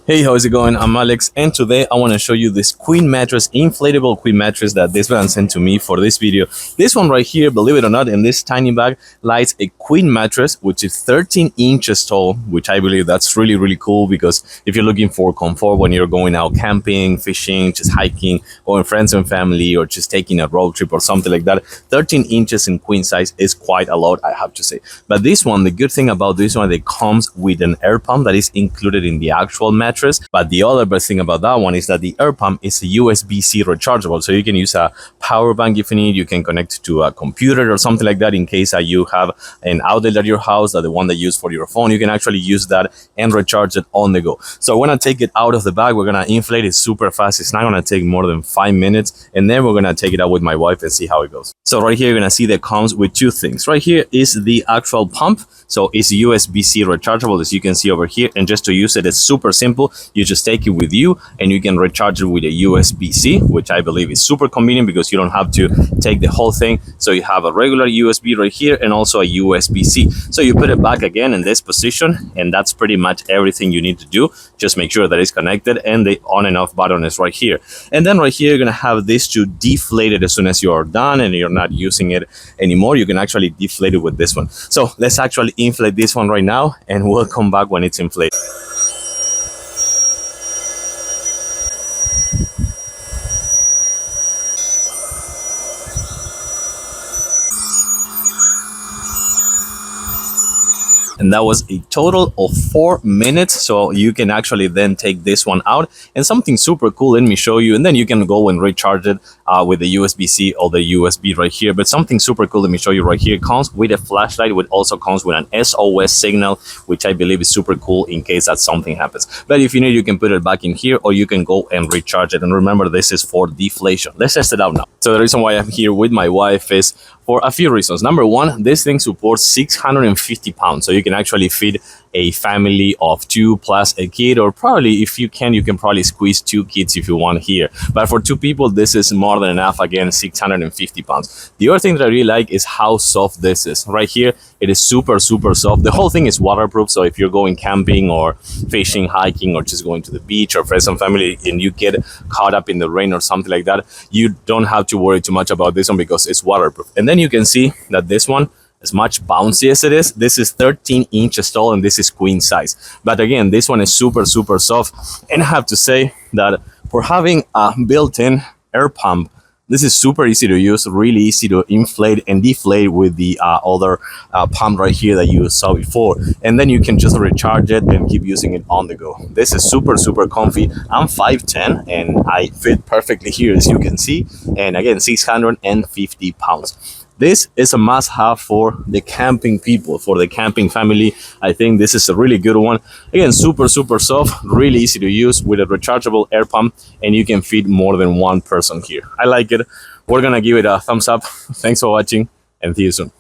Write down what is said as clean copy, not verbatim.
Hey, how's it going? I'm Alex, and today I want to show you this queen mattress, inflatable queen mattress that this man sent to me for this video. This one right here, believe it or not, in this tiny bag lies a queen mattress, which is 13 inches tall, which I believe that's really cool because if you're looking for comfort when you're going out camping, fishing, just hiking, or with friends and family, or just taking a road trip or something like that, 13 inches in queen size is quite a lot, I have to say. But this one, the good thing about this one, it comes with an air pump that is included in the actual mattress. But the other best thing about that one is that the air pump is a USB-C rechargeable, so you can use a power bank if you need. You can connect to a computer or something like that in case you have an outlet at your house, that the one that you use for your phone. You can actually use that and recharge it on the go. So we're gonna take it out of the bag. We're gonna inflate it super fast. It's not gonna take more than 5 minutes, and then we're gonna take it out with my wife and see how it goes. So right here, you're gonna see that comes with two things. Right here is the actual pump. So it's USB-C rechargeable, as you can see over here. And just to use it, it's super simple. You just take it with you and you can recharge it with a USB-C, which I believe is super convenient because you don't have to take the whole thing. So you have a regular USB right here and also a USB-C. So you put it back again in this position, and that's pretty much everything you need to do. Just make sure that it's connected, and the on and off button is right here. And then right here, you're gonna have this to deflate it as soon as you're done and you're not using it anymore. You can actually deflate it with this one. So let's actually inflate this one right now, and we'll come back when it's inflated. And that was a total of 4 minutes. So you can actually then take this one out, and something super cool, let me show you, and then you can go and recharge it with the USB-C or the USB right here. But something super cool, let me show you right here, comes with a flashlight, which also comes with an SOS signal, which I believe is super cool in case that something happens. But if you need, you can put it back in here, or you can go and recharge it. And remember, this is for deflation. Let's test it out now. So the reason why I'm here with my wife is for a few reasons. Number one, this thing supports 650 pounds. So you can actually feed a family of 2 plus a kid, or probably if you can probably squeeze 2 kids if you want here. But for 2 people, this is more than enough. Again, 650 pounds. The other thing that I really like is how soft this is. Right here, it is super soft. The whole thing is waterproof. So if you're going camping or fishing, hiking, or just going to the beach or friends and family, and you get caught up in the rain or something like that, you don't have to worry too much about this one because it's waterproof. And then you can see that this one, as much bouncy as it is, this is 13 inches tall, and this is queen size. But again, this one is super soft. And I have to say that for having a built-in air pump, this is super easy to use, really easy to inflate and deflate with the other pump right here that you saw before. And then you can just recharge it and keep using it on the go. This is super comfy. I'm 5'10", and I fit perfectly here, as you can see. And again, 650 pounds. This is a must-have for the camping people, for the camping family. I think this is a really good one. Again, super soft, really easy to use with a rechargeable air pump, and you can feed more than one person here. I like it. We're gonna give it a thumbs up. Thanks for watching, and see you soon.